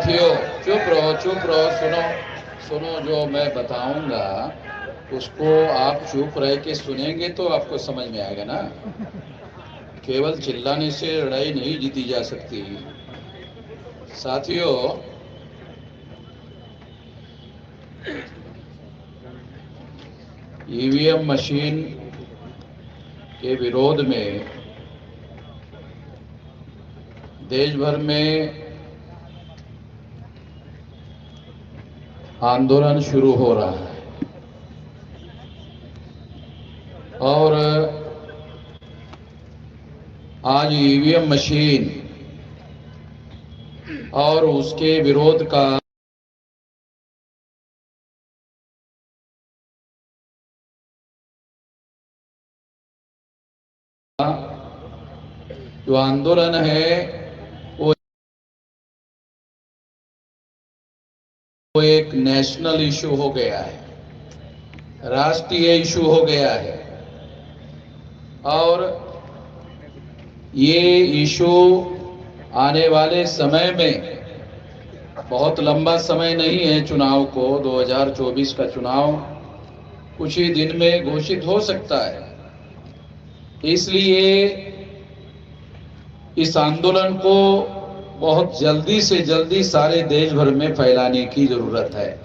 साथियों चुप रहो, सुनो सुनो, जो मैं बताऊंगा उसको आप चुप रह के सुनेंगे तो आपको समझ में आएगा ना। केवल चिल्लाने से लड़ाई नहीं जीती जा सकती। साथियों, ईवीएम मशीन के विरोध में देश भर में आंदोलन शुरू हो रहा है और आज ईवीएम मशीन और उसके विरोध का जो आंदोलन है वो एक नेशनल इशू हो गया है, राष्ट्रीय इशू हो गया है। और ये इशू आने वाले समय में, बहुत लंबा समय नहीं है चुनाव को, 2024 का चुनाव कुछ ही दिन में घोषित हो सकता है। इसलिए इस आंदोलन को बहुत जल्दी से जल्दी सारे देश भर में फैलाने की जरूरत है।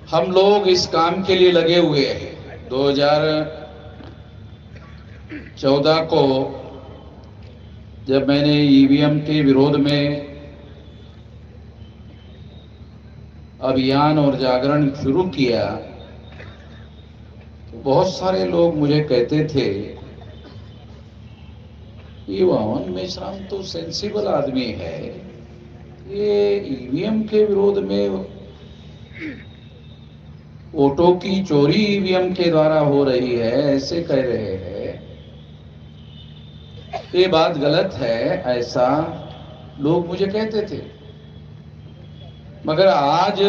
हम लोग इस काम के लिए लगे हुए हैं। 2014 को जब मैंने ईवीएम के विरोध में अभियान और जागरण शुरू किया तो बहुत सारे लोग मुझे कहते थे, ये वामन मेश्राम तो सेंसिबल आदमी है, ये ईवीएम के विरोध में, वोटों की चोरी ईवीएम के द्वारा हो रही है, ऐसे कह रहे हैं। ये बात गलत है, ऐसा लोग मुझे कहते थे। मगर आज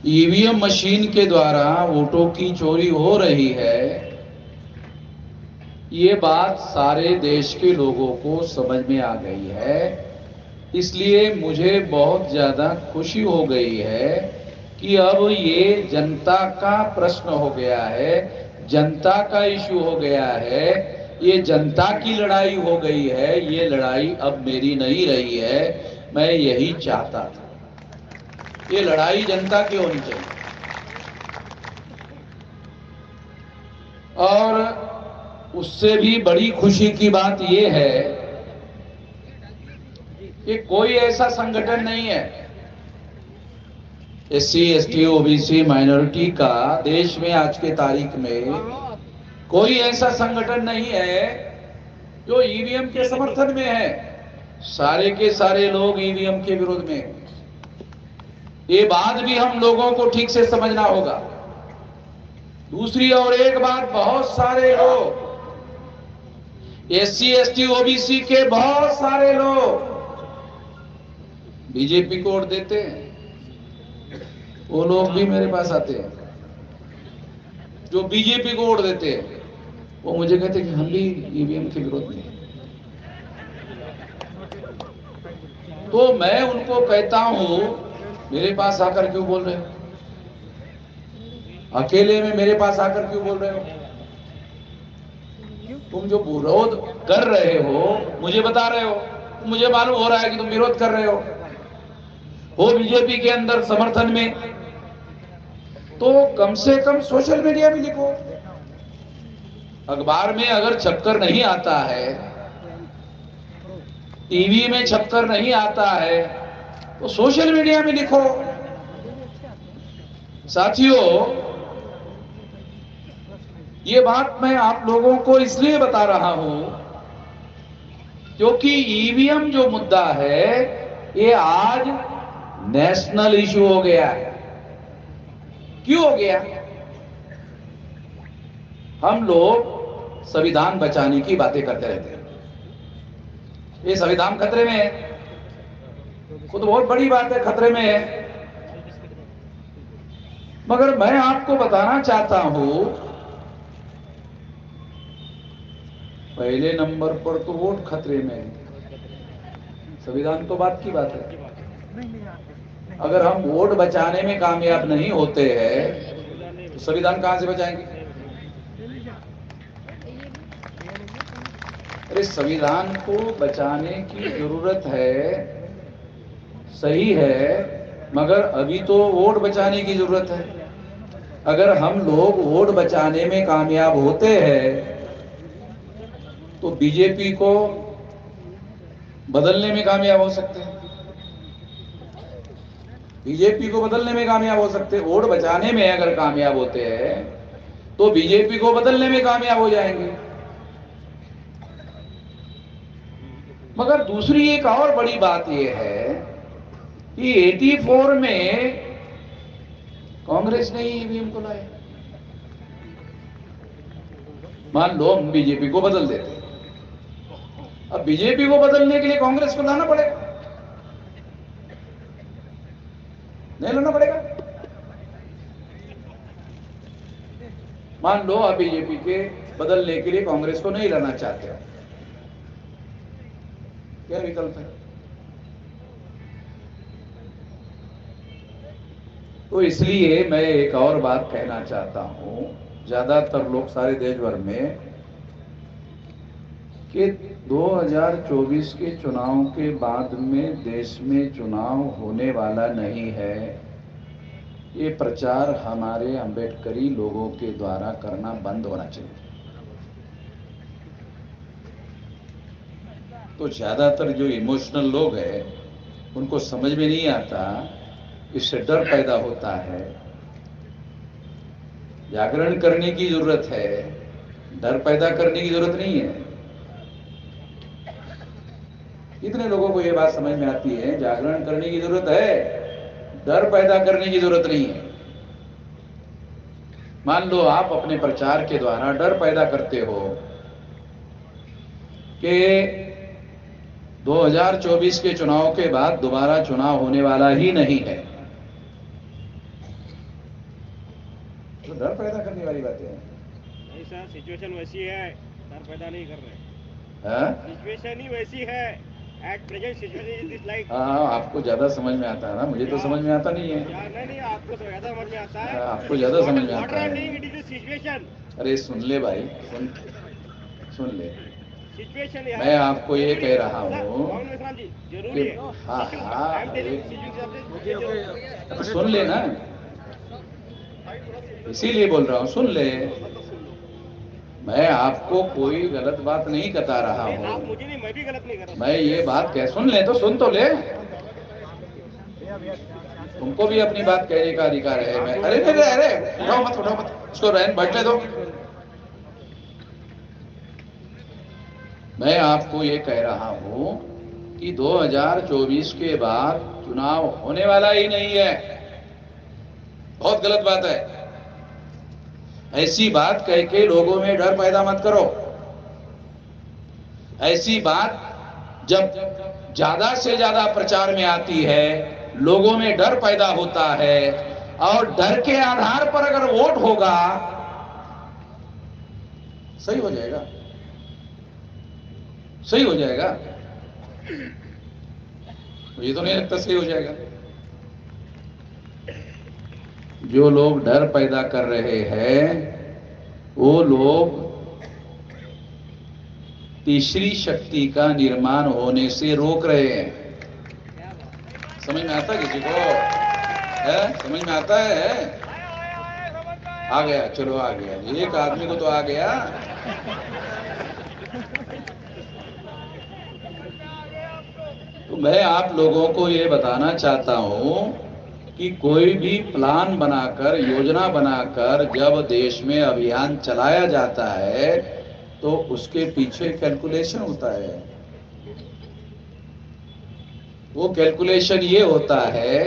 ईवीएम मशीन के द्वारा वोटों की चोरी हो रही है, ये बात सारे देश के लोगों को समझ में आ गई है। इसलिए मुझे बहुत ज्यादा खुशी हो गई है कि अब ये जनता का प्रश्न हो गया है, जनता का इशू हो गया है, ये जनता की लड़ाई हो गई है। ये लड़ाई अब मेरी नहीं रही है, मैं यही चाहता था। ये लड़ाई जनता की होनी चाहिए। और उससे भी बड़ी खुशी की बात यह है कि कोई ऐसा संगठन नहीं है, एससी, एसटी, ओबीसी, माइनॉरिटी का देश में आज के तारीख में कोई ऐसा संगठन नहीं है जो ईवीएम के समर्थन में है। सारे के सारे लोग ईवीएम के विरोध में हैं। ये बात भी हम लोगों को ठीक से समझना होगा। दूसरी और एक बात, बहुत सारे लोग, एससी, एसटी, ओबीसी के बहुत सारे लोग बीजेपी को वोट देते हैं। वो लोग भी मेरे पास आते हैं जो बीजेपी को वोट देते हैं। वो मुझे कहते हैं कि हम भी ईवीएम के विरोध में। तो मैं उनको कहता हूं, मेरे पास आकर क्यों बोल रहे हो? अकेले में मेरे पास आकर क्यों बोल रहे हो? तुम जो विरोध कर रहे हो मुझे बता रहे हो, मुझे मालूम हो रहा है कि तुम विरोध कर रहे हो बीजेपी के अंदर समर्थन में, तो कम से कम सोशल मीडिया में लिखो। अखबार में अगर छपकर नहीं आता है, टीवी में छपकर नहीं आता है, तो सोशल मीडिया में लिखो। साथियों, ये बात मैं आप लोगों को इसलिए बता रहा हूं क्योंकि ईवीएम जो मुद्दा है ये आज नेशनल इशू हो गया है। क्यों हो गया? हम लोग संविधान बचाने की बातें करते रहते हैं। ये संविधान खतरे में है, वो तो बहुत बड़ी बात है, खतरे में है। मगर मैं आपको बताना चाहता हूं, पहले नंबर पर तो वोट खतरे में है। संविधान तो बात की बात है। अगर हम वोट बचाने में कामयाब नहीं होते हैं तो संविधान कहां से बचाएंगे? अरे संविधान को बचाने की जरूरत है, सही है, मगर अभी तो वोट बचाने की जरूरत है। अगर हम लोग वोट बचाने में कामयाब होते हैं तो बीजेपी को बदलने में कामयाब हो सकते हैं, बीजेपी को बदलने में कामयाब हो सकते हैं। वोट बचाने में अगर कामयाब होते हैं तो बीजेपी को बदलने में कामयाब हो जाएंगे। मगर दूसरी एक और बड़ी बात यह है कि 84 में कांग्रेस ने ही ईवीएम को लाया। मान लो हम बीजेपी को बदल देते, अब बीजेपी को बदलने के लिए कांग्रेस को लाना पड़ेगा, नहीं लाना पड़ेगा? मान लो आप बीजेपी के बदलने के लिए कांग्रेस को नहीं लाना चाहते हो, क्या विकल्प है? तो इसलिए मैं एक और बात कहना चाहता हूं, ज्यादातर लोग सारे देश भर में कि 2024 के चुनाव के बाद में देश में चुनाव होने वाला नहीं है, ये प्रचार हमारे अंबेडकरी लोगों के द्वारा करना बंद होना चाहिए। तो ज्यादातर जो इमोशनल लोग हैं उनको समझ में नहीं आता, इससे डर पैदा होता है। जागरण करने की जरूरत है, डर पैदा करने की जरूरत नहीं है। कितने लोगों को यह बात समझ में आती है? जागरण करने की जरूरत है, डर पैदा करने की जरूरत नहीं है। मान लो आप अपने प्रचार के द्वारा डर पैदा करते हो कि 2024 के चुनाव के बाद दोबारा चुनाव होने वाला ही नहीं है, तो डर पैदा करने वाली बातें हैं। नहीं सर, सिचुएशन वैसी है, डर पैदा नहीं कर रहे। सिचुएशन ही वैसी है, at present situation is like. हाँ, आपको ज्यादा समझ में आता है ना, मुझे तो समझ में आता नहीं है। नहीं, आपको तो ज्यादा समझ में आता है। आपको ज्यादा समझ में आता है। It is situation. अरे सुन ले भाई, सुन ले, सिचुएशन। मैं आपको ये कह रहा हूँ जरूरी है। हाँ, सुन ले ना, इसीलिए बोल रहा हूँ, सुन ले। मैं आपको कोई गलत बात नहीं बता रहा हूँ। आप मुझे नहीं, मैं भी गलत नहीं कर रहा। मैं ये बात कह, सुन ले तो सुन तो ले, तुमको भी अपनी बात कहने का अधिकार है। मैं अरे उठाओ मत, उसको रहन बैठने दो। मैं आपको ये कह रहा हूं कि 2024 के बाद चुनाव होने वाला ही नहीं है। बहुत गलत बात है, ऐसी बात कह के लोगों में डर पैदा मत करो। ऐसी बात जब ज्यादा से ज्यादा प्रचार में आती है, लोगों में डर पैदा होता है, और डर के आधार पर अगर वोट होगा, सही हो जाएगा, सही हो जाएगा। मुझे तो नहीं लगता सही हो जाएगा। जो लोग डर पैदा कर रहे हैं वो लोग तीसरी शक्ति का निर्माण होने से रोक रहे हैं। समझ में आता किसी को है? समझ में आता है? आ गया, चलो आ गया, एक आदमी को तो आ गया। तो मैं आप लोगों को ये बताना चाहता हूं कि कोई भी प्लान बनाकर, योजना बनाकर जब देश में अभियान चलाया जाता है तो उसके पीछे कैलकुलेशन होता है। वो कैलकुलेशन ये होता है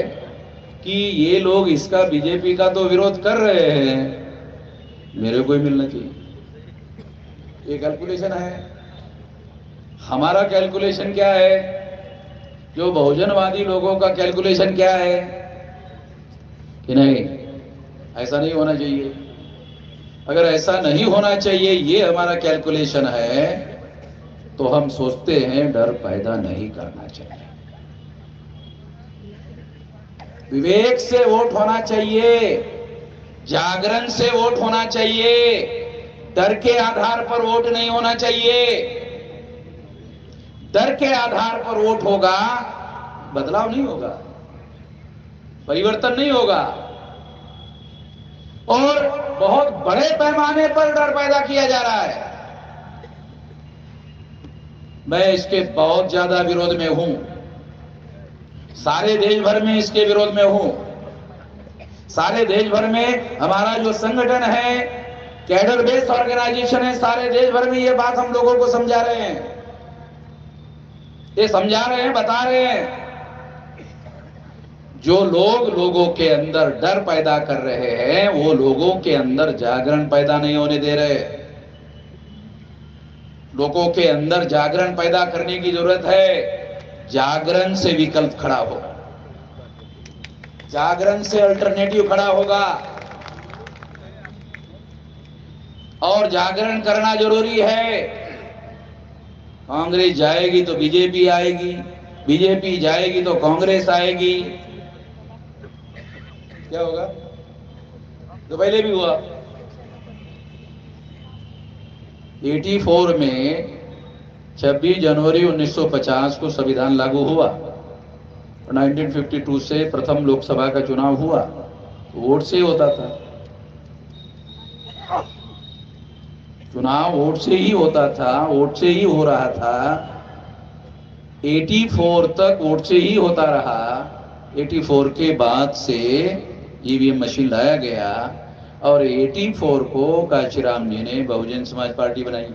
कि ये लोग इसका, बीजेपी का तो विरोध कर रहे हैं, मेरे को ही मिलना चाहिए। ये कैलकुलेशन है। हमारा कैलकुलेशन क्या है? जो बहुजनवादी लोगों का कैलकुलेशन क्या है कि नहीं, ऐसा नहीं होना चाहिए। अगर ऐसा नहीं होना चाहिए, ये हमारा कैलकुलेशन है, तो हम सोचते हैं डर पैदा नहीं करना चाहिए। विवेक से वोट होना चाहिए, जागरण से वोट होना चाहिए, डर के आधार पर वोट नहीं होना चाहिए। डर के आधार पर वोट होगा, बदलाव नहीं होगा, परिवर्तन नहीं होगा, और बहुत बड़े पैमाने पर डर पैदा किया जा रहा है। मैं इसके बहुत ज्यादा विरोध में हूं, सारे देश भर में इसके विरोध में हूं। सारे देश भर में हमारा जो संगठन है, कैडर बेस्ड ऑर्गेनाइजेशन है, सारे देश भर में ये बात हम लोगों को समझा रहे हैं, ये समझा रहे हैं, बता रहे हैं। जो लोग लोगों के अंदर डर पैदा कर रहे हैं, वो लोगों के अंदर जागरण पैदा नहीं होने दे रहे। लोगों के अंदर जागरण पैदा करने की जरूरत है। जागरण से विकल्प खड़ा होगा, जागरण से अल्टरनेटिव खड़ा होगा, और जागरण करना जरूरी है। कांग्रेस जाएगी तो बीजेपी आएगी, बीजेपी जाएगी तो कांग्रेस आएगी। क्या होगा? तो पहले भी हुआ। 84 में 26 जनवरी 1950 को संविधान लागू हुआ, 1952 से प्रथम लोकसभा का चुनाव हुआ, वोट से होता था। चुनाव वोट से ही होता था, वोट से ही हो रहा था। 84 तक वोट से ही होता रहा। 84 के बाद से ईवीएम मशीन लाया गया, और 84 को कांशीराम जी ने बहुजन समाज पार्टी बनाई,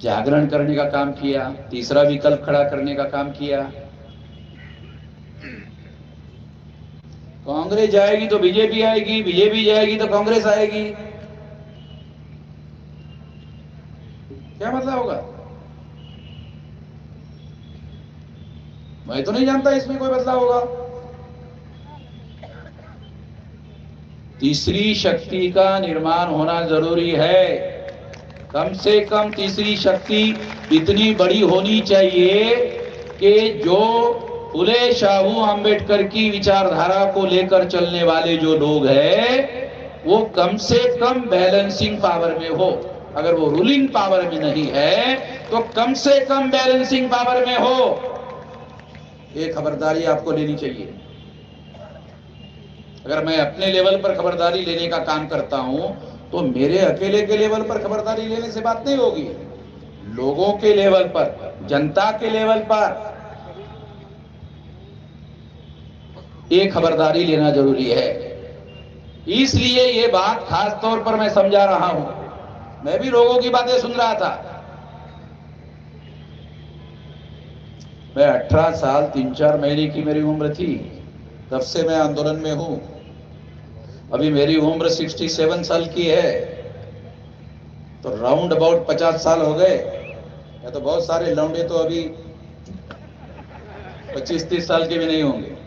जागरण करने का काम किया, तीसरा विकल्प खड़ा करने का काम किया। कांग्रेस जाएगी तो बीजेपी आएगी, बीजेपी जाएगी तो कांग्रेस आएगी। क्या मतलब होगा? मैं तो नहीं जानता इसमें कोई बदलाव होगा। तीसरी शक्ति का निर्माण होना जरूरी है। कम से कम तीसरी शक्ति इतनी बड़ी होनी चाहिए कि जो फुले शाहू अंबेडकर की विचारधारा को लेकर चलने वाले जो लोग हैं, वो कम से कम बैलेंसिंग पावर में हो। अगर वो रूलिंग पावर में नहीं है तो कम से कम बैलेंसिंग पावर में हो। ये खबरदारी आपको लेनी चाहिए। अगर मैं अपने लेवल पर खबरदारी लेने का काम करता हूं तो मेरे अकेले के लेवल पर खबरदारी लेने से बात नहीं होगी। लोगों के लेवल पर, जनता के लेवल पर ये खबरदारी लेना जरूरी है। इसलिए ये बात खास तौर पर मैं समझा रहा हूं। मैं भी लोगों की बातें सुन रहा था। मैं 18 साल 3-4 महीने की मेरी उम्र थी, तब से मैं आंदोलन में हूं। अभी मेरी उम्र 67 साल की है, तो राउंड अबाउट 50 साल हो गए। या तो बहुत सारे लौंडे तो अभी 25-30 साल के भी नहीं होंगे।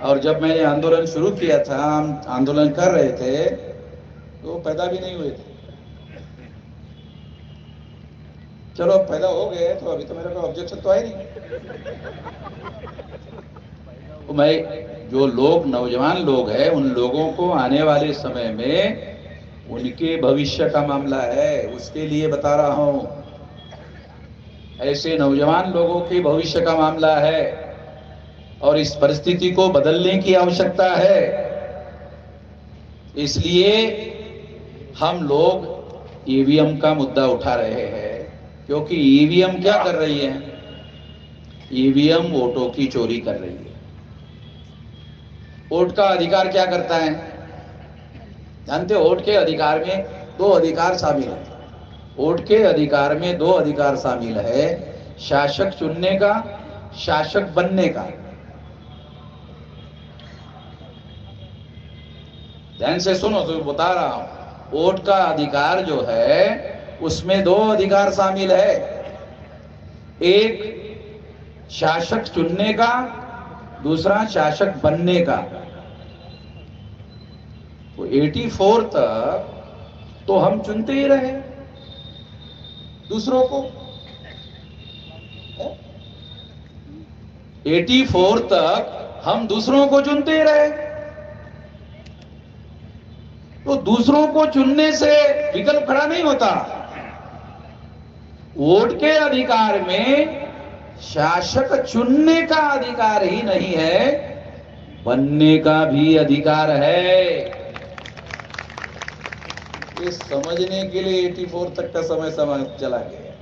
और जब मैंने आंदोलन शुरू किया था, हम आंदोलन कर रहे थे, तो पैदा भी नहीं हुए थे। चलो अब पैदा हो गए तो अभी तो मेरा कोई ऑब्जेक्शन तो है नहीं। तो मैं जो लोग, नौजवान लोग हैं, उन लोगों को आने वाले समय में उनके भविष्य का मामला है, उसके लिए बता रहा हूं। ऐसे नौजवान लोगों के भविष्य का मामला है और इस परिस्थिति को बदलने की आवश्यकता है। इसलिए हम लोग ईवीएम का मुद्दा उठा रहे हैं, क्योंकि ईवीएम क्या कर रही है? ईवीएम वोटों की चोरी कर रही है। वोट का अधिकार क्या करता है? जानते हो, वोट के अधिकार में 2 अधिकार शामिल है। वोट के अधिकार में 2 अधिकार शामिल है, शासक चुनने का, शासक बनने का। ध्यान से सुनो तो बता रहा हूं। वोट का अधिकार जो है उसमें 2 अधिकार शामिल है, एक शासक चुनने का, दूसरा शासक बनने का। तो 84 तक तो हम चुनते ही रहे दूसरों को। 84 तक हम दूसरों को चुनते रहे, तो दूसरों को चुनने से विकल्प खड़ा नहीं होता। वोट के अधिकार में शासक चुनने का अधिकार ही नहीं है, बनने का भी अधिकार है। ये समझने के लिए 84 तक का समय चला गया।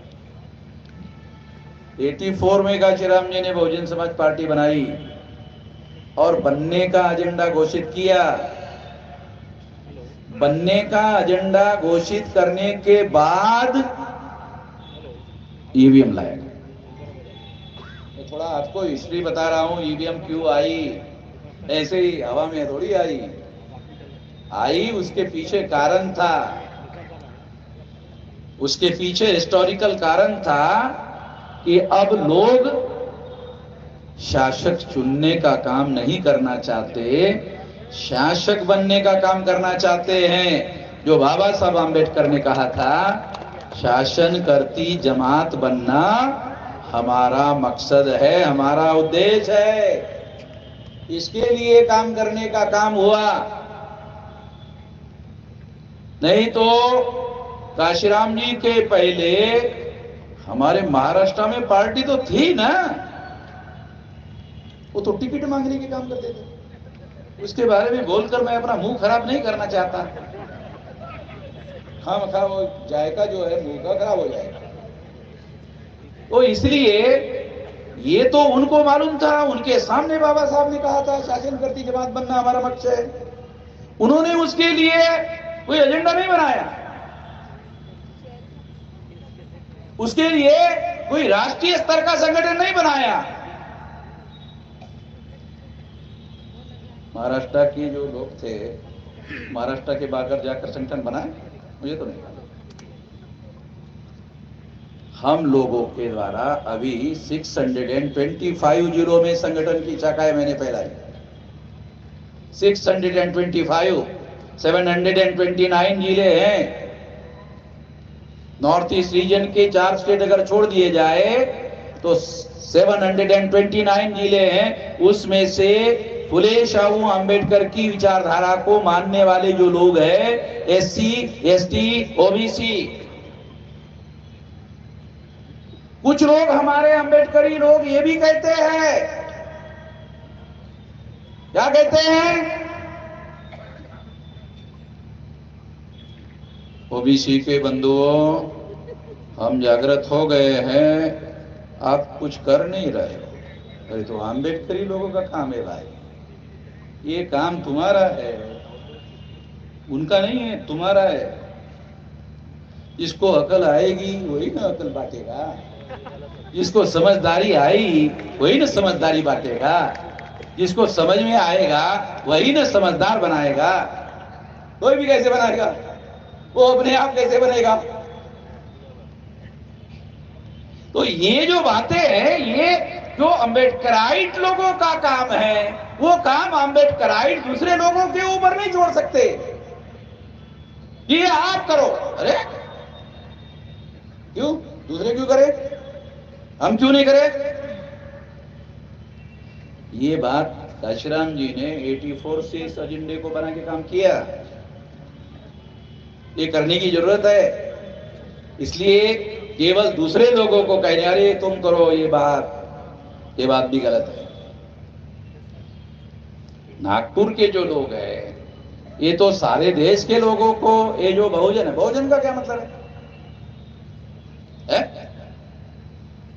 84 में काशीराम जी ने बहुजन समाज पार्टी बनाई और बनने का एजेंडा घोषित किया। बनने का एजेंडा घोषित करने के बाद ईवीएम लाया। मैं थोड़ा आपको हिस्ट्री बता रहा हूं, ईवीएम क्यों आई, ऐसे ही हवा में थोड़ी आई, उसके पीछे कारण था, उसके पीछे हिस्टोरिकल कारण था कि अब लोग शासक चुनने का काम नहीं करना चाहते, शासक बनने का काम करना चाहते हैं। जो बाबा साहब आंबेडकर ने कहा था, शासन करती जमात बनना हमारा मकसद है, हमारा उद्देश्य है। इसके लिए काम करने का काम हुआ। नहीं तो काशीराम जी के पहले हमारे महाराष्ट्र में पार्टी तो थी ना, वो तो टिकट मांगने के काम करते थे। उसके बारे में बोलकर मैं अपना मुंह खराब नहीं करना चाहता। खामखा वो जायका जो है मुंह का खराब हो जाएगा। तो इसलिए ये तो उनको मालूम था, उनके सामने बाबा साहब ने कहा था शासन करती जमात बनना हमारा मकसद है। उन्होंने उसके लिए कोई एजेंडा नहीं बनाया, उसके लिए कोई राष्ट्रीय स्तर का संगठन नहीं बनाया। महाराष्ट्र के जो लोग थे, महाराष्ट्र के बाहर जाकर संगठन बनाए, मुझे तो नहीं मालूम। हम लोगों के द्वारा अभी 625 जिलों में संगठन की शाखाएं मैंने फैलाई। 625, 729 जिले हैं। नॉर्थ ईस्ट रीजन के 4 स्टेट अगर छोड़ दिए जाए तो 729 जिले हैं। उसमें से फुले शाहू आंबेडकर की विचारधारा को मानने वाले जो लोग हैं, एससी, एसटी, ओबीसी, कुछ लोग हमारे आंबेडकरी लोग ये भी कहते हैं, क्या कहते हैं, ओबीसी के बंधुओं, हम जागृत हो गए हैं, आप कुछ कर नहीं रहे हो। अरे तो आंबेडकरी लोगों का काम है भाई, ये काम तुम्हारा है, उनका नहीं है, तुम्हारा है। जिसको अकल आएगी वही ना अकल बांटेगा, जिसको समझदारी आई वही ना समझदारी बांटेगा, जिसको समझ में आएगा वही ना समझदार बनाएगा। कोई भी कैसे बनाएगा, वो अपने आप कैसे बनेगा। तो ये जो बातें हैं, ये जो अम्बेडकराइट लोगों का काम है, वो काम अम्बेडकराइट दूसरे लोगों के ऊपर नहीं छोड़ सकते। ये आप करो, अरे क्यों दूसरे क्यों करे, हम क्यों नहीं करें। ये बात काशीराम जी ने 84 से इस एजेंडे को बना के काम किया। ये करने की जरूरत है। इसलिए केवल दूसरे लोगों को कहने अरे तुम करो ये बात भी गलत है। नागपुर के जो लोग हैं, ये तो सारे देश के लोगों को, ये जो बहुजन है, बहुजन का क्या मतलब है?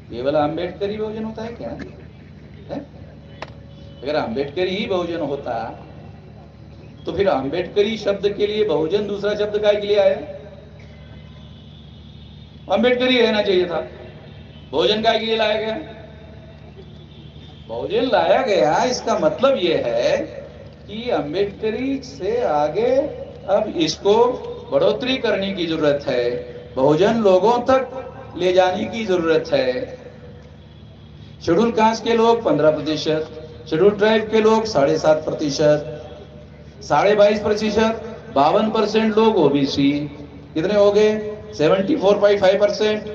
केवल अम्बेडकरी बहुजन होता है क्या है? अगर अम्बेडकरी ही बहुजन होता तो फिर अम्बेडकरी शब्द के लिए बहुजन दूसरा शब्द काय के लिए आया? अम्बेडकरी रहना चाहिए था, बहुजन काय के लिए लाया गया? बहुजन लाया गया, इसका मतलब यह है कि अम्बेडकरी से आगे अब इसको बढ़ोतरी करने की जरूरत है, बहुजन लोगों तक ले जाने की जरूरत है। शेड्यूल कास्ट के लोग 15%, शेड्यूल ट्राइब के लोग 7.5%, 22.5%, 52% लोग ओबीसी, कितने हो गए? 74.5%।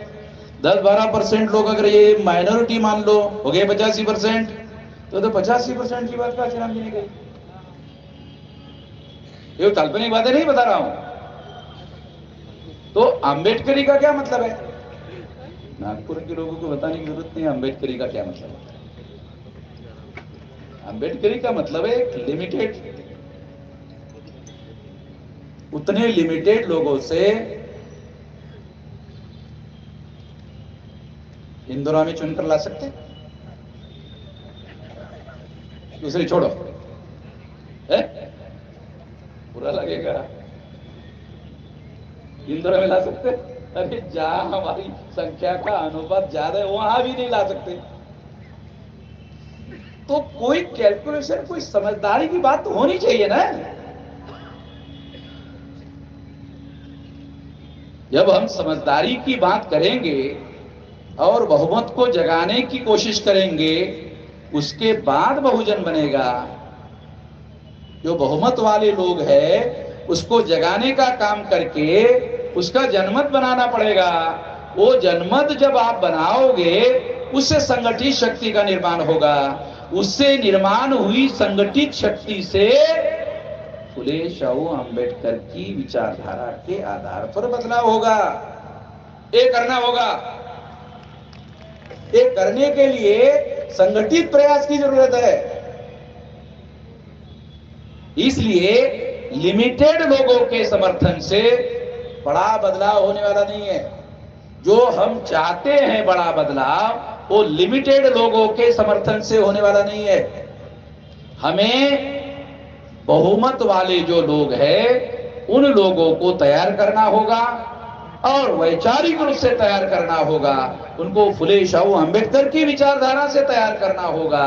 10-12% लोग अगर ये माइनॉरिटी मान लो, हो गए 85%। तो 85% की बात कांचीराम जी ने कही। ये काल्पनिक बातें नहीं बता रहा हूं। तो अम्बेडकरी का क्या मतलब है? नागपुर के लोगों को बताने की जरूरत नहीं है अम्बेडकरी का क्या मतलब है। अम्बेडकरी का मतलब है एक लिमिटेड, उतने लिमिटेड लोगों से इंदिरा में चुनकर ला सकते, दूसरी छोड़ो है? बुरा लगेगा। इंदिरा में ला सकते? अरे जहां हमारी संख्या का अनुपात ज्यादा है वहां भी नहीं ला सकते। तो कोई कैलकुलेशन, कोई समझदारी की बात तो होनी चाहिए ना। जब हम समझदारी की बात करेंगे और बहुमत को जगाने की कोशिश करेंगे, उसके बाद बहुजन बनेगा। जो बहुमत वाले लोग हैं उसको जगाने का काम करके उसका जनमत बनाना पड़ेगा। वो जनमत जब आप बनाओगे उससे संगठित शक्ति का निर्माण होगा। उससे निर्माण हुई संगठित शक्ति से फुले शाहू अंबेडकर की विचारधारा के आधार पर बदलाव होगा। ये करना होगा। ये करने के लिए संगठित प्रयास की जरूरत है। इसलिए लिमिटेड लोगों के समर्थन से बड़ा बदलाव होने वाला नहीं है। जो हम चाहते हैं बड़ा बदलाव, वो लिमिटेड लोगों के समर्थन से होने वाला नहीं है। हमें बहुमत वाले जो लोग हैं उन लोगों को तैयार करना होगा और वैचारिक रूप से तैयार करना होगा। उनको फुले शाहू अंबेडकर की विचारधारा से तैयार करना होगा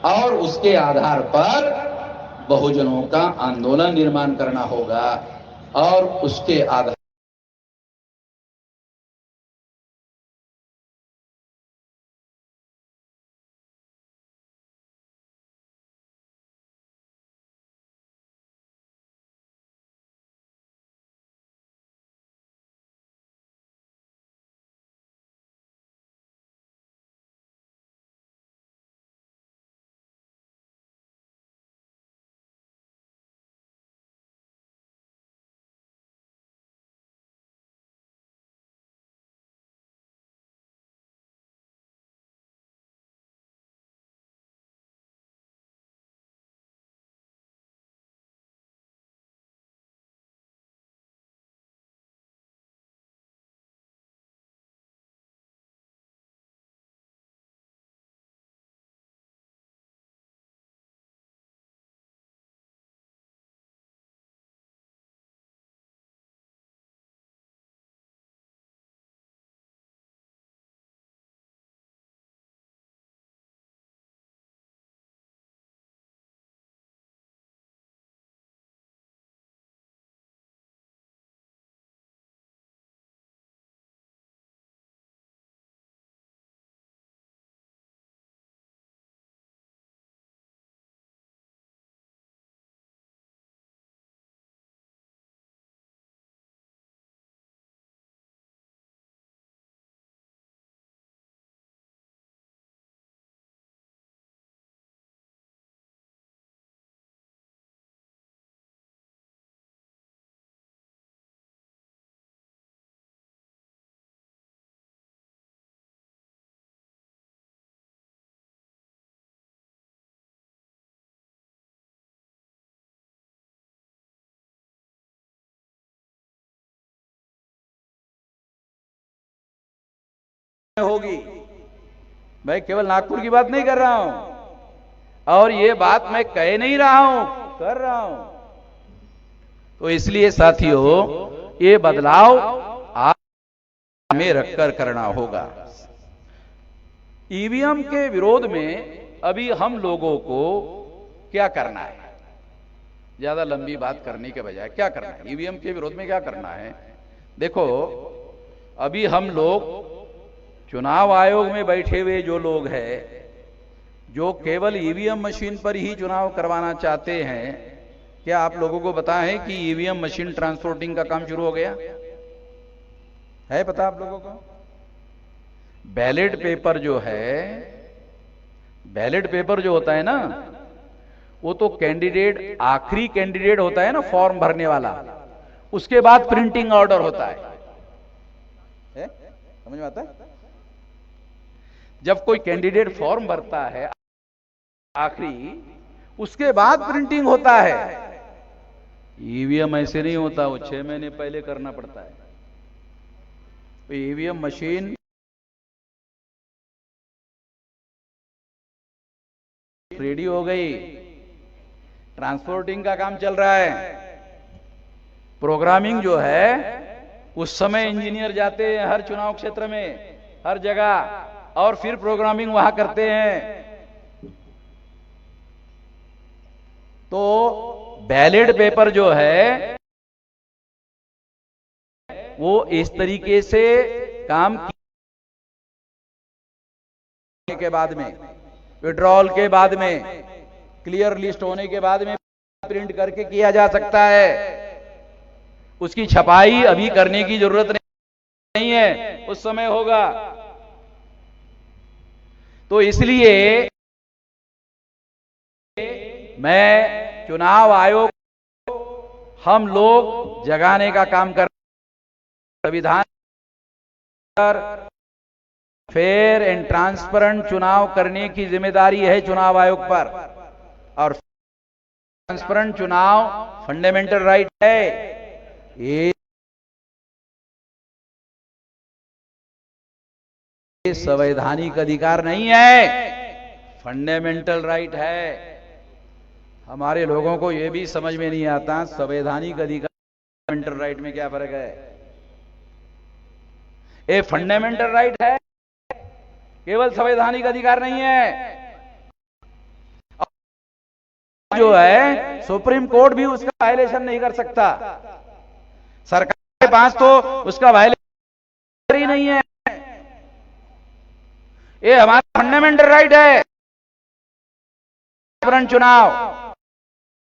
और उसके आधार पर बहुजनों का आंदोलन निर्माण करना होगा और उसके आधार होगी। मैं केवल नागपुर की बात नहीं कर रहा हूं और ये बात मैं कह नहीं रहा हूं, कर रहा हूं। तो इसलिए साथियों ये बदलाव आप में रखकर करना होगा। ईवीएम के विरोध में अभी हम लोगों को क्या करना है? ज्यादा लंबी बात करने के बजाय क्या करना है? ईवीएम के विरोध में क्या करना है? देखो, अभी हम लोग चुनाव आयोग में बैठे हुए जो लोग हैं, जो केवल ईवीएम मशीन पर ही चुनाव करवाना चाहते हैं, क्या आप लोगों को पता है कि ईवीएम मशीन ट्रांसपोर्टिंग का काम शुरू हो गया है? पता आप लोगों को? बैलेट पेपर जो है बैलेट पेपर जो होता है ना, वो तो कैंडिडेट, आखिरी कैंडिडेट होता है ना फॉर्म भरने वाला, उसके बाद प्रिंटिंग ऑर्डर होता है? समझ में आता है? जब कोई कैंडिडेट फॉर्म भरता है आखिरी, उसके बाद प्रिंटिंग होता है। ईवीएम ऐसे नहीं होता, वो 6 महीने पहले करना पड़ता है। ईवीएम मशीन रेडी हो गई, ट्रांसपोर्टिंग का काम चल रहा है। प्रोग्रामिंग जो है, उस समय इंजीनियर जाते हैं हर चुनाव क्षेत्र में, हर जगह, और फिर प्रोग्रामिंग वहां करते हैं। तो बैलेट पेपर जो है वो इस तरीके से काम करने के बाद में, विड्रॉल के बाद में, क्लियर लिस्ट होने के बाद में प्रिंट करके किया जा सकता है। उसकी छपाई अभी करने की जरूरत नहीं है, उस समय होगा। तो इसलिए मैं चुनाव आयोग हम लोग जगाने का काम कर, संविधान पर फेयर एंड ट्रांसपेरेंट चुनाव करने की जिम्मेदारी है चुनाव आयोग पर, और ट्रांसपेरेंट चुनाव फंडामेंटल राइट है। ये संवैधानिक अधिकार नहीं है, फंडामेंटल राइट है। हमारे लोगों को यह भी समझ में नहीं आता संवैधानिक अधिकार फंडामेंटल राइट में क्या फर्क है। ये फंडामेंटल राइट है, केवल संवैधानिक अधिकार नहीं है। जो है सुप्रीम कोर्ट भी उसका वायलेशन नहीं कर सकता, सरकार के पास तो उसका वायलेशन ही नहीं है। ये हमारा फंडामेंटल राइट है। चुनाव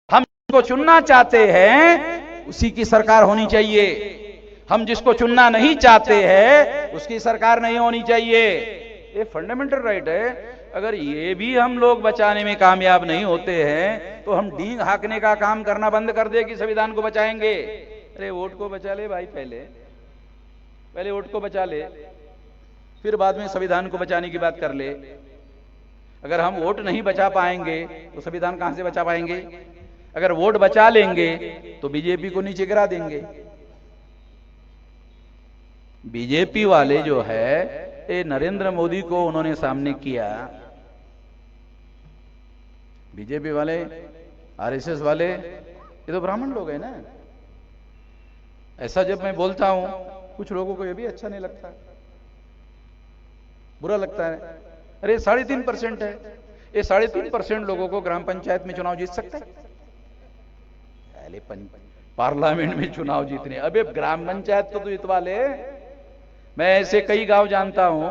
हम जिसको चुनना चाहते हैं उसी की सरकार होनी चाहिए, हम जिसको चुनना नहीं चाहते हैं उसकी सरकार नहीं होनी चाहिए। ये फंडामेंटल राइट है। अगर ये भी हम लोग बचाने में कामयाब नहीं होते हैं तो हम डींग हाँकने का काम करना बंद कर दे कि संविधान को बचाएंगे। अरे वोट को बचा ले भाई, पहले वोट को बचा ले, फिर बाद में संविधान को बचाने की बात कर ले। अगर हम वोट नहीं बचा पाएंगे तो संविधान कहां से बचा पाएंगे? अगर वोट बचा लेंगे तो बीजेपी को नीचे गिरा देंगे। बीजेपी वाले जो है, ये नरेंद्र मोदी को उन्होंने सामने किया। बीजेपी वाले, आरएसएस वाले, ये तो ब्राह्मण लोग हैं ना। ऐसा जब मैं बोलता हूं कुछ लोगों को यह भी अच्छा नहीं लगता, बुरा लगता है। अरे 3.5% है, ये 3.5% लोगों को ग्राम पंचायत में चुनाव जीत सकता है? पार्लियामेंट में चुनाव जीतने, अबे ग्राम पंचायत तो जितवा ले। मैं ऐसे कई गांव जानता हूं,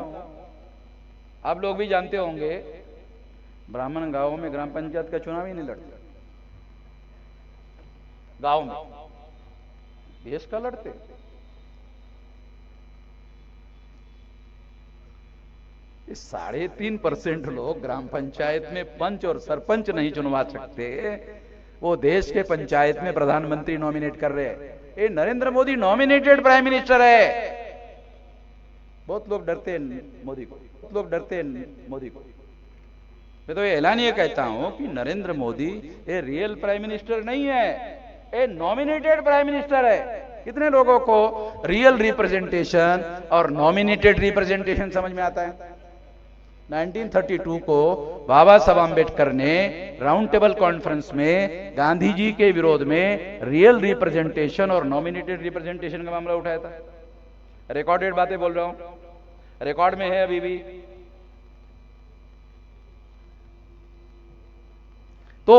आप लोग भी जानते होंगे, ब्राह्मण गांवों में ग्राम पंचायत का चुनाव ही नहीं लड़ते। गांव में देश का लड़ते। इस 3.5% लोग ग्राम पंचायत में पंच और सरपंच नहीं चुनवा सकते, वो देश के पंचायत में प्रधानमंत्री नॉमिनेट कर रहे हैं। ये Narendra Modi nominated prime minister है। बहुत लोग डरते हैं मोदी को, बहुत लोग डरते हैं मोदी को। मैं तो ये ऐलान ये कहता हूं कि नरेंद्र मोदी ये रियल प्राइम मिनिस्टर नहीं है, ये नॉमिनेटेड प्राइम मिनिस्टर है। कितने लोगों को रियल रिप्रेजेंटेशन और नॉमिनेटेड रिप्रेजेंटेशन समझ में आता है? 1932 को बाबा साहब आंबेडकर ने राउंड टेबल कॉन्फ्रेंस में गांधी जी के विरोध में रियल रिप्रेजेंटेशन और नॉमिनेटेड रिप्रेजेंटेशन का मामला उठाया था। रिकॉर्डेड बातें बोल रहा हूं, रिकॉर्ड में है अभी भी। तो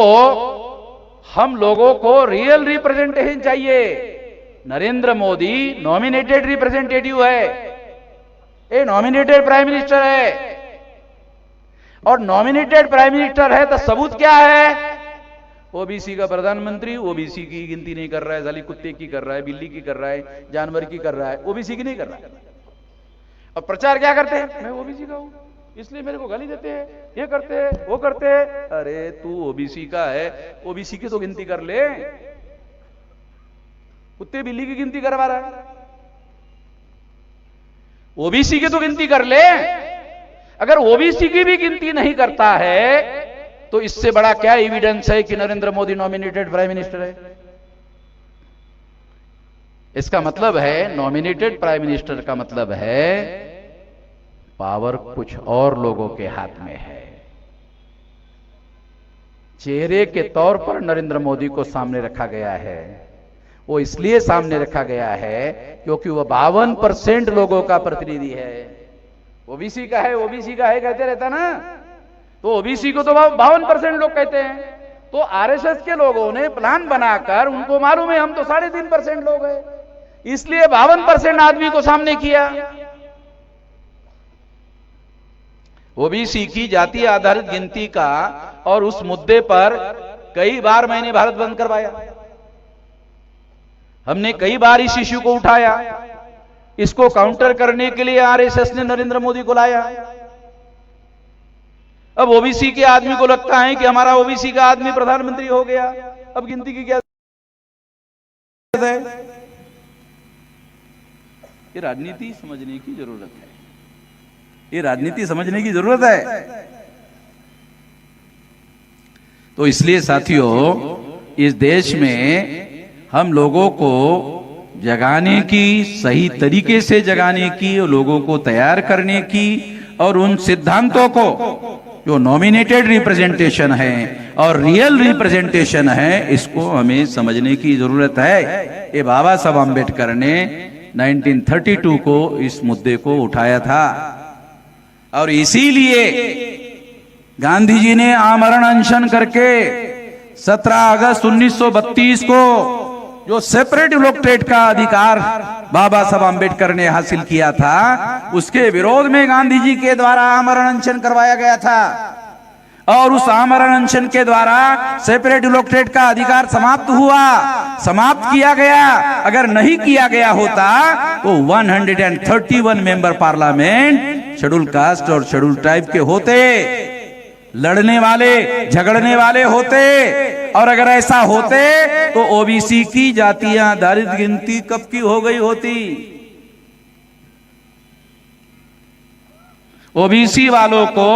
हम लोगों को रियल रिप्रेजेंटेशन चाहिए। नरेंद्र मोदी नॉमिनेटेड रिप्रेजेंटेटिव है, ये नॉमिनेटेड प्राइम मिनिस्टर है। और नॉमिनेटेड प्राइम मिनिस्टर है तो सबूत क्या है? ओबीसी का प्रधानमंत्री, ओबीसी की गिनती नहीं कर रहा है, साली कुत्ते की कर रहा है, बिल्ली की कर रहा है, जानवर की कर रहा है, ओबीसी की नहीं कर रहा है। और प्रचार क्या करते हैं? मैं ओबीसी का हूं, इसलिए मेरे को गाली देते हैं, ये करते हैं, वो करते हैं। अरे तू ओबीसी का है, ओबीसी की तो गिनती कर ले। कुत्ते बिल्ली की गिनती करवा रहा है, ओबीसी की तो गिनती कर ले। अगर ओबीसी की भी गिनती नहीं करता है तो इससे बड़ा क्या एविडेंस है कि Narendra Modi nominated prime minister है? इसका मतलब है नॉमिनेटेड प्राइम मिनिस्टर का मतलब है पावर कुछ और लोगों के हाथ में है। चेहरे के तौर पर नरेंद्र मोदी को सामने रखा गया है। वो इसलिए सामने रखा गया है क्योंकि वो 52% लोगों का प्रतिनिधि है। ओबीसी का है, ओबीसी का है कहते रहता ना, तो ओबीसी को तो 52% लोग कहते हैं। तो आरएसएस के लोगों ने प्लान बनाकर, उनको मालूम है हम तो 3.5% लोग हैं, इसलिए 52% आदमी को सामने किया। ओबीसी की जाति आधारित गिनती का और उस मुद्दे पर कई बार मैंने भारत बंद करवाया, हमने कई बार इस इश्यू को उठाया। इसको काउंटर करने के लिए आरएसएस ने नरेंद्र मोदी को लाया। अब ओबीसी के आदमी को लगता है कि हमारा ओबीसी का आदमी प्रधानमंत्री हो गया, अब गिनती की क्या है? ये राजनीति समझने की जरूरत है, ये राजनीति समझने की जरूरत है। तो इसलिए साथियों, इस देश में हम लोगों को जगाने की, सही तरीके से जगाने की, लोगों को तैयार करने की, और उन सिद्धांतों को जो नॉमिनेटेड रिप्रेजेंटेशन है और रियल रिप्रेजेंटेशन है, इसको हमें समझने की जरूरत है। ये बाबा साहब आम्बेडकर ने 1932 को इस मुद्दे को उठाया था, और इसीलिए गांधी जी ने आमरण अनशन करके 17 अगस्त 1932 को जो सेपरेट इलेक्टोरेट का अधिकार बाबा साहब आम्बेडकर ने हासिल किया था, उसके विरोध में गांधी जी के द्वारा आमरण अनशन करवाया गया था। और उस आमरण अनशन के द्वारा सेपरेट इलेक्टोरेट का अधिकार समाप्त हुआ, समाप्त किया गया। अगर नहीं किया गया होता तो 131 मेंबर पार्लियामेंट शेड्यूल कास्ट और शेड्यूल ट्राइब के होते, लड़ने वाले, झगड़ने वाले होते। और अगर ऐसा होते तो ओबीसी की जातियां आधारित गिनती कब की हो गई होती? ओबीसी वालों को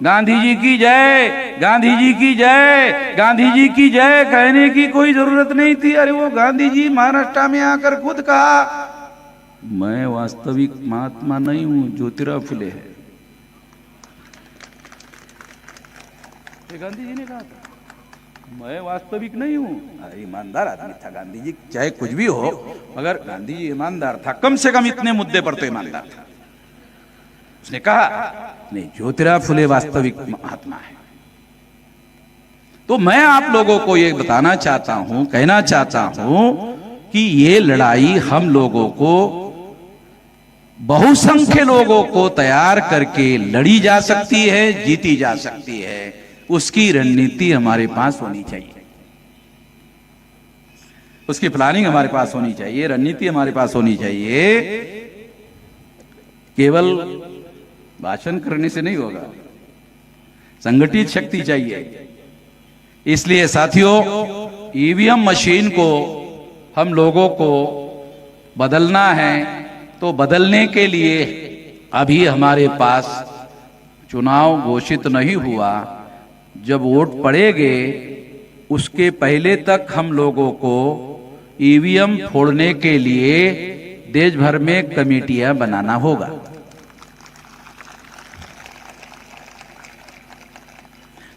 गांधी जी की जय, गांधी जी की जय, गांधी जी की जय कहने की कोई जरूरत नहीं थी। अरे वो गांधी जी महाराष्ट्र में आकर खुद कहा, मैं वास्तविक महात्मा नहीं हूं, ज्योतिराव फुले है। गांधी जी ने कहा था, मैं वास्तविक नहीं हूं। ईमानदार आदमी था गांधी जी, चाहे कुछ भी हो, मगर गांधी जी ईमानदार था, कम से कम इतने मुद्दे पर तो ईमानदार था। उसने कहा नहीं, ज्योतिराव फुले वास्तविक महात्मा है। तो मैं आप लोगों को ये बताना चाहता हूं, कहना चाहता हूं कि ये लड़ाई हम लोगों को, बहुसंख्य लोगों को तैयार करके लड़ी जा सकती है, जीती जा सकती है। उसकी रणनीति हमारे पास होनी चाहिए, उसकी प्लानिंग हमारे पास होनी चाहिए, रणनीति हमारे पास होनी चाहिए। केवल भाषण करने से नहीं होगा, संगठित शक्ति चाहिए। इसलिए साथियों, ईवीएम मशीन को हम लोगों को बदलना है, तो बदलने के लिए अभी हमारे पास चुनाव घोषित नहीं हुआ। जब वोट पड़ेंगे उसके पहले तक हम लोगों को ईवीएम फोड़ने के लिए देश भर में कमेटियां बनाना होगा।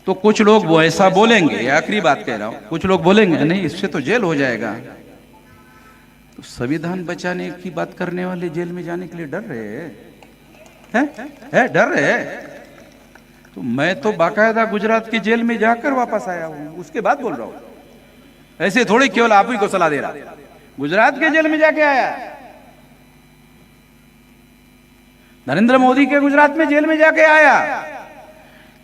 तो कुछ लोग वो ऐसा बोलेंगे, आखिरी बात कह रहा हूं, कुछ लोग बोलेंगे नहीं इससे तो जेल हो जाएगा। तो संविधान बचाने की बात करने वाले जेल में जाने के लिए डर रहे हैं, डर रहे हैं। तो मैं तो बाकायदा गुजरात के जेल में जाकर वापस आया हूं, उसके बाद बोल रहा हूं। ऐसे थोड़ी केवल आप ही को सलाह दे रहा, गुजरात के जेल में जाके आया। नरेंद्र मोदी के गुजरात में जेल में जाके आया।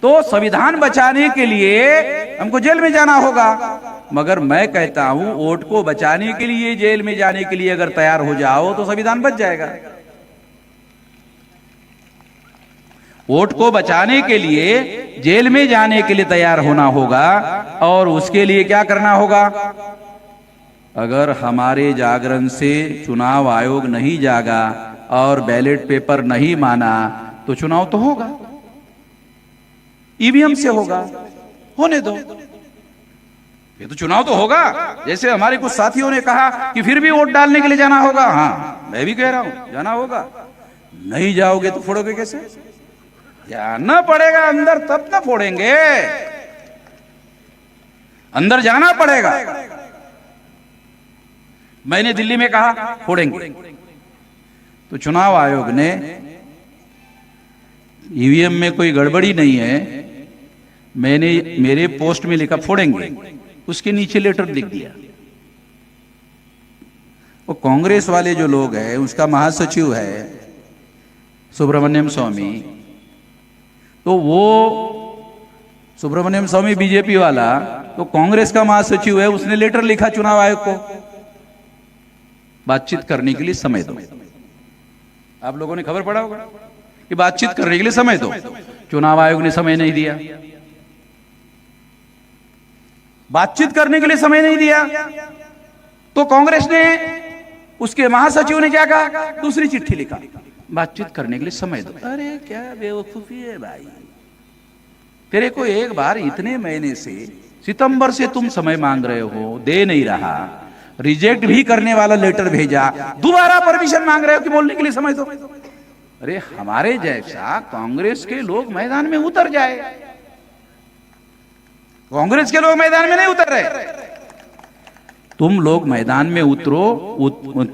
तो संविधान बचाने के लिए हमको जेल में जाना होगा, मगर मैं कहता हूं वोट को बचाने के लिए जेल में जाने के लिए अगर तैयार हो जाओ तो संविधान बच जाएगा। वोट को बचाने के लिए जेल में जाने के लिए तैयार होना होगा। और उसके लिए क्या करना होगा? अगर हमारे जागरण से चुनाव आयोग नहीं जागा और बैलेट पेपर नहीं माना तो चुनाव तो होगा, ईवीएम से होगा, होने दो, ये तो चुनाव तो होगा। जैसे हमारे कुछ साथियों ने कहा कि फिर भी वोट डालने के लिए जाना होगा, हाँ मैं भी कह रहा हूं जाना होगा। नहीं जाओगे तो फोड़ोगे कैसे? जाना पड़ेगा अंदर, तब ना फोड़ेंगे, अंदर जाना पड़ेगा। मैंने दिल्ली में कहा फोड़ेंगे, तो चुनाव आयोग ने ईवीएम में कोई गड़बड़ी नहीं है, मैंने मेरे पोस्ट में लिखा फोड़ेंगे, उसके नीचे लेटर लिख दिया। वो कांग्रेस वाले जो लोग हैं, उसका महासचिव है सुब्रमण्यम स्वामी, तो वो सुब्रमण्यम स्वामी बीजेपी वाला, तो कांग्रेस का महासचिव है, उसने लेटर लिखा चुनाव आयोग को, बातचीत करने के लिए समय दो। आप लोगों ने खबर पड़ा होगा कि बातचीत करने के लिए समय दो, चुनाव आयोग ने समय नहीं दिया, बातचीत करने के लिए समय नहीं दिया। तो कांग्रेस ने, उसके महासचिव ने क्या कहा? दूसरी चिट्ठी लिखा, बातचीत करने के लिए समय दो। अरे क्या बेवकूफी है भाई, तेरे को एक बार इतने महीने से, सितंबर से तुम समय मांग रहे हो, दे नहीं रहा, रिजेक्ट भी करने वाला लेटर भेजा, दोबारा परमिशन मांग रहे हो कि बोलने के लिए समय दो। अरे हमारे जैसा कांग्रेस के लोग मैदान में उतर जाए, कांग्रेस के लोग मैदान में नहीं उतर रहे। तुम लोग मैदान में उतरो,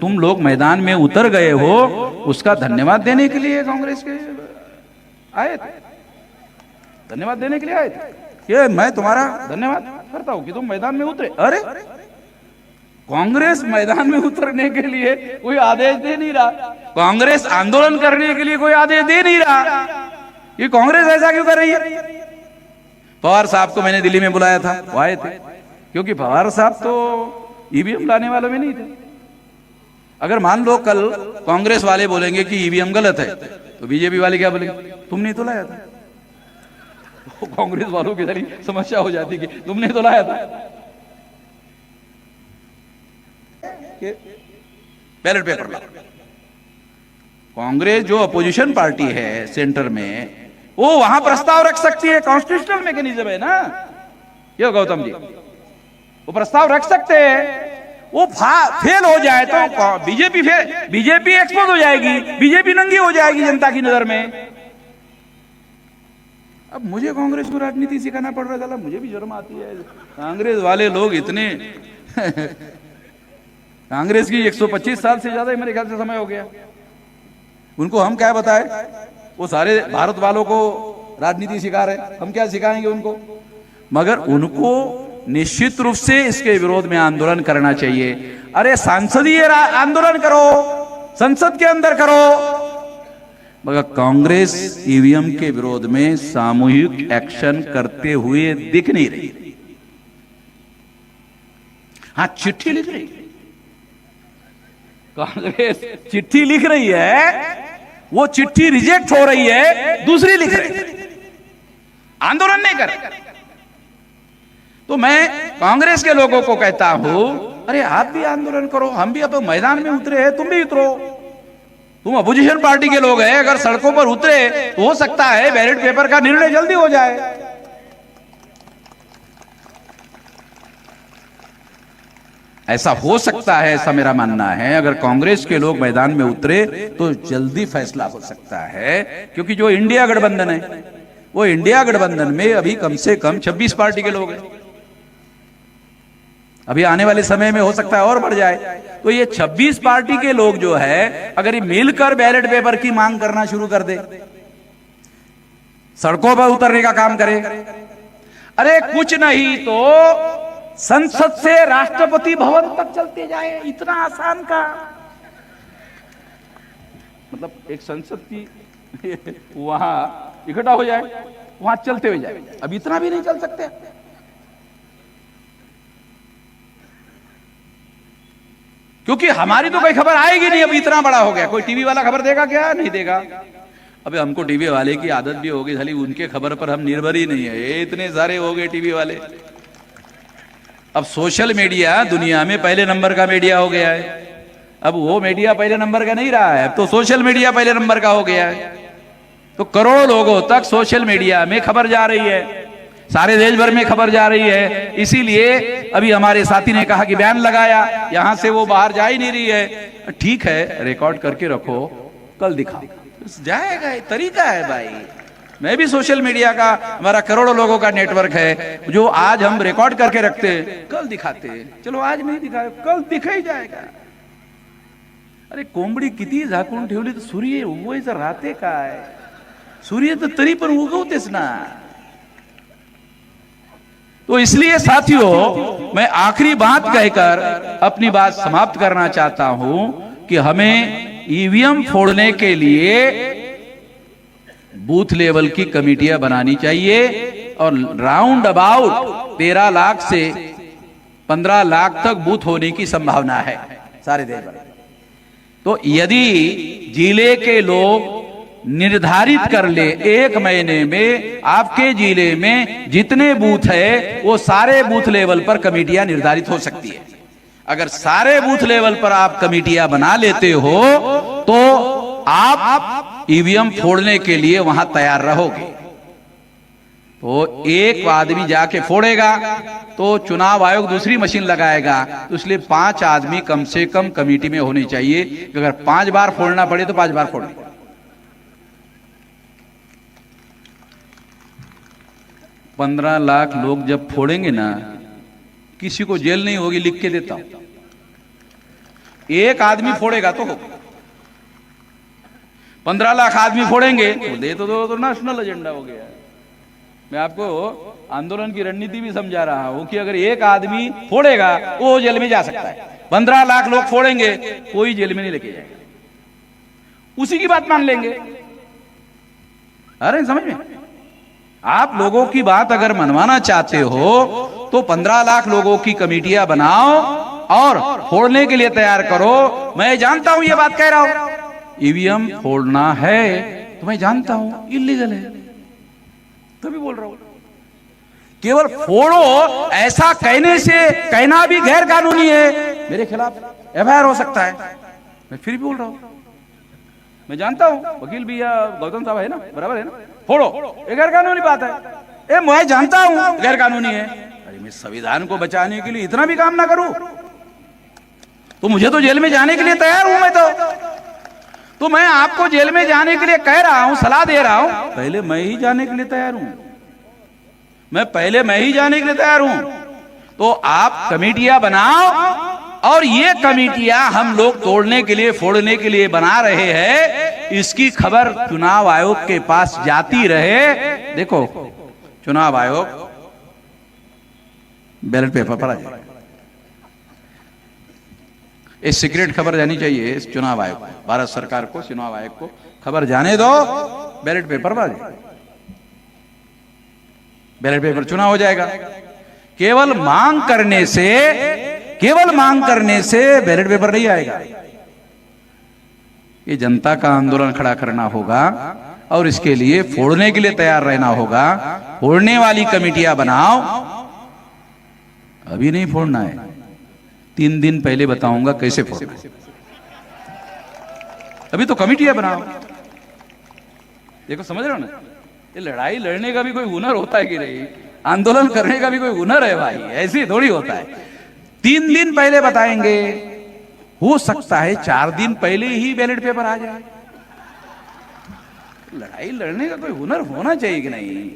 तुम लोग मैदान में उतर गए हो, उसका धन्यवाद देने के लिए कांग्रेस के आए थे, धन्यवाद देने के लिए आए थे। ये मैं तुम्हारा धन्यवाद करता हूं कि तुम मैदान में उतरे। अरे कांग्रेस मैदान में उतरने के लिए कोई आदेश दे नहीं रहा, कांग्रेस आंदोलन करने के लिए कोई आदेश दे नहीं रहा, ये कांग्रेस ऐसा क्यों कर रही है? पवार साहब को मैंने दिल्ली में बुलाया था, वो आए थे, क्योंकि पवार साहब तो ईवीएम लाने वालों में नहीं थे। अगर मान लो कल कांग्रेस वाले बोलेंगे कि ईवीएम गलत है, तो बीजेपी वाले क्या बोलेंगे? तुमने तो लाया था। कांग्रेस वालों की सारी समस्या हो जाती कि तुमने तो लाया था। बैलेट पेपर लाओ। कांग्रेस जो अपोजिशन पार्टी है सेंटर में, वो वहां प्रस्ताव रख सकती है, कॉन्स्टिट्यूशनल मैकेनिज्म है ना ये गौतम जी, वो प्रस्ताव रख सकते हैं। वो फेल हो जाए तो बीजेपी एक्सपोज हो जाएगी, बीजेपी नंगी हो जाएगी जनता की नजर में। अब मुझे कांग्रेस को राजनीति सिखाना पड़ रहा था, मुझे भी शर्म आती है। कांग्रेस वाले लोग इतने कांग्रेस की 125 साल से ज्यादा मेरे ख्याल से समय हो गया, उनको हम क्या बताएं? वो सारे भारत वालों को राजनीति सिखा रहे, हम क्या सिखाएंगे उनको? मगर उनको निश्चित रूप से इसके विरोध में आंदोलन करना चाहिए। अरे संसदीय आंदोलन करो, संसद के अंदर करो, मगर कांग्रेस ईवीएम के विरोध में सामूहिक एक्शन करते हुए दिख नहीं रही। हाँ, चिट्ठी लिख रही, कांग्रेस चिट्ठी लिख रही है, वो चिट्ठी रिजेक्ट हो रही है, दूसरी लिख रही है, आंदोलन नहीं कर रही। तो मैं कांग्रेस के लोगों को कहता हूं, अरे आप भी आंदोलन करो, हम भी अब मैदान में उतरे हैं, तुम भी उतरो। तुम अपोजिशन पार्टी के लोग हैं, अगर सड़कों पर उतरे तो हो सकता है बैलेट पेपर का निर्णय जल्दी हो जाए। ऐसा हो सकता है, ऐसा मेरा मानना है। अगर कांग्रेस के लोग मैदान में उतरे तो जल्दी फैसला हो सकता है, क्योंकि जो इंडिया गठबंधन है, वो इंडिया गठबंधन में अभी कम से कम 26 पार्टी के लोग हैं। अभी आने वाले समय में हो सकता है और बढ़ जाए। तो ये 26 पार्टी के लोग जो है, अगर ये मिलकर बैलेट पेपर की मांग करना शुरू कर दे, सड़कों पर उतरने का काम करे, अरे कुछ नहीं तो संसद से राष्ट्रपति भवन तक चलते जाए, इतना आसान का मतलब एक संसद की वहां इकट्ठा हो जाए, वहां चलते हुए जाए। अब इतना भी नहीं चल सकते, क्योंकि हमारी तो कोई खबर आएगी नहीं। अब इतना बड़ा हो गया, कोई टीवी वाला खबर देगा क्या? नहीं देगा। अबे हमको टीवी वाले की आदत भी होगी, खाली उनके खबर पर हम निर्भर ही नहीं है, ये इतने सारे हो गए टीवी वाले। अब सोशल मीडिया दुनिया में पहले नंबर का मीडिया हो गया है। अब वो मीडिया पहले नंबर का नहीं रहा है, अब तो सोशल मीडिया पहले नंबर का हो गया है। तो करोड़ों लोगों तक सोशल मीडिया में खबर जा रही है, सारे देश भर में खबर जा रही है। इसीलिए अभी हमारे साथी ने कहा कि बैन लगाया, यहां से वो बाहर जा ही नहीं रही है। ठीक है, रिकॉर्ड करके रखो, कल दिखा जाएगा, तरीका है भाई। मैं भी सोशल मीडिया का, हमारा करोड़ों लोगों का नेटवर्क है, जो आज हम रिकॉर्ड करके रखते हैं, कल दिखाते हैं। चलो आज नहीं दिखाए, कल दिखा ही जाएगा। अरे कोंबडी किती झाकून ठेवली तर सूर्य उगवायचं राहते काय? सूर्य तर तरी पण उगवतेच ना। तो इसलिए साथियों, मैं आखिरी बात कहकर अपनी बात समाप्त करना चाहता हूं कि हमें ईवीएम फोड़ने के लिए बूथ लेवल की कमेटियां बनानी चाहिए और राउंड अबाउट 13 लाख से 15 लाख तक बूथ होने की संभावना है सारे देश भर। तो यदि जिले के लोग निर्धारित कर ले, 1 महीने में आपके जिले में जितने बूथ है वो सारे बूथ लेवल पर कमेटियां निर्धारित हो सकती है। अगर सारे बूथ लेवल पर आप कमेटियां बना लेते हो तो आप ईवीएम फोड़ने के लिए वहां तैयार रहोगे। तो एक आदमी जाके फोड़ेगा तो चुनाव आयोग दूसरी मशीन लगाएगा, तो इसलिए 5 आदमी कम से कम कमेटी में होनी चाहिए। अगर 5 बार फोड़ना पड़े तो 5 बार फोड़े। 15 लाख लोग जब फोड़ेंगे ना, किसी को जेल नहीं होगी, लिख के देता हूं। एक आदमी फोड़ेगा तो 15 लाख आदमी फोड़ेंगे तो दे तो नेशनल एजेंडा हो गया। मैं आपको आंदोलन की रणनीति भी समझा रहा हूं कि अगर एक आदमी फोड़ेगा वो जेल में जा सकता है, 15 लाख लोग फोड़ेंगे कोई जेल में नहीं लेके जाएगा, उसी की बात मान लेंगे। अरे समझ में, आप लोगों की बात अगर मनवाना चाहते हो तो 15 लाख लोगों की कमेटियां बनाओ और फोड़ने के लिए तैयार करो। मैं जानता हूं ये बात कह रहा हूं, ईवीएम फोड़ना है तो मैं जानता हूं इलीगल है, तभी बोल रहा हूं। केवल फोड़ो ऐसा कहने से, कहना भी गैर कानूनी है, मेरे खिलाफ एफआईआर हो सकता है। मैं फिर भी बोल रहा हूं, मैं जानता हूं, वकील भी या गौतम साहब है ना, बराबर है ना, फोड़ो, ये गैर कानूनी बात है। मैं जानता हूं गैर कानूनी है। अरे मैं संविधान को बचाने के लिए इतना भी काम ना करूं तो मुझे तो जेल में जाने के लिए तैयार हूं मैं तो मैं आपको जेल में जाने के लिए कह रहा हूं, सलाह दे रहा हूं, पहले मैं ही जाने के लिए तैयार हूं, मैं ही जाने के लिए तैयार हूं। तो आप कमेटियां बनाओ और ये कमेटियां हम लोग तोड़ने के लिए, फोड़ने के लिए बना रहे हैं, इसकी खबर चुनाव आयोग के पास जाती रहे। देखो चुनाव आयोग बैलेट पेपर पर आ जाए, इस सीक्रेट खबर जानी चाहिए इस चुनाव आयोग, भारत सरकार को, चुनाव आयोग को खबर जाने दो, बैलेट पेपर पर आ जाए, बैलेट पेपर चुनाव हो जाएगा। केवल मांग करने से बैलेट पेपर नहीं आएगा। ये जनता का आंदोलन खड़ा करना होगा और इसके लिए फोड़ने के लिए तैयार रहना होगा। फोड़ने वाली कमेटियां बनाओ, अभी नहीं फोड़ना है, 3 दिन पहले बताऊंगा कैसे फोड़ना है, अभी तो कमेटियां बनाओ। देखो समझ रहे हो ना, ये लड़ाई लड़ने का भी कोई हुनर होता है कि नहीं, आंदोलन करने का भी कोई हुनर है भाई, ऐसे थोड़ी होता है। 3 दिन पहले बताएंगे, हो सकता है 4 दिन पहले ही बैलेट पेपर आ जाए। लड़ाई लड़ने का कोई हुनर होना चाहिए कि नहीं,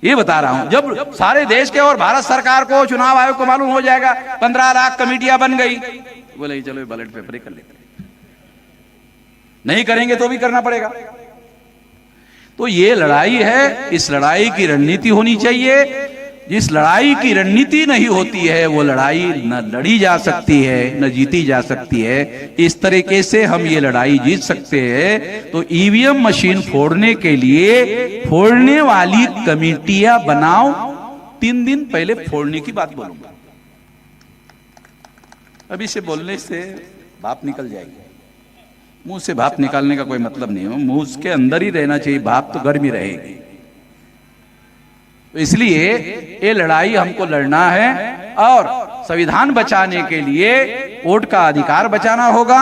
ये बता रहा हूं। जब सारे देश के और भारत सरकार को, चुनाव आयोग को मालूम हो जाएगा 15 लाख कमेटियां बन गई, बोले चलो बैलेट पेपर ही कर लेते, नहीं करेंगे तो भी करना पड़ेगा। तो ये लड़ाई है, इस लड़ाई की रणनीति होनी चाहिए। जिस लड़ाई की रणनीति नहीं होती है वो लड़ाई न लड़ी जा सकती है न जीती जा सकती है। इस तरीके से हम ये लड़ाई जीत सकते हैं। तो ईवीएम मशीन फोड़ने के लिए फोड़ने वाली कमेटियां बनाओ। 3 दिन पहले फोड़ने की बात बोलूंगा, अभी से बोलने से बात निकल जाएगी। मुंह से भाप निकालने का कोई मतलब नहीं है, मुंह के अंदर ही रहना चाहिए, भाप तो गर्मी रहेगी। तो इसलिए ये लड़ाई हमको लड़ना है और संविधान बचाने के लिए वोट का अधिकार बचाना होगा।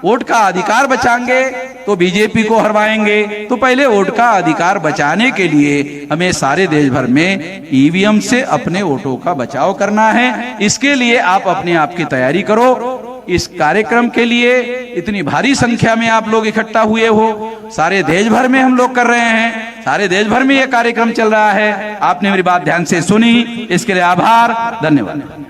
वोट का अधिकार बचाएंगे तो बीजेपी को हरवाएंगे। तो पहले वोट का अधिकार बचाने के लिए हमें सारे देश भर में ईवीएम से अपने वोटों का बचाव करना है। इसके लिए आप अपने आप की तैयारी करो। इस कार्यक्रम के लिए इतनी भारी संख्या में आप लोग इकट्ठा हुए हो, सारे देश भर में हम लोग कर रहे हैं, सारे देश भर में यह कार्यक्रम चल रहा है। आपने मेरी बात ध्यान से सुनी, इसके लिए आभार, धन्यवाद।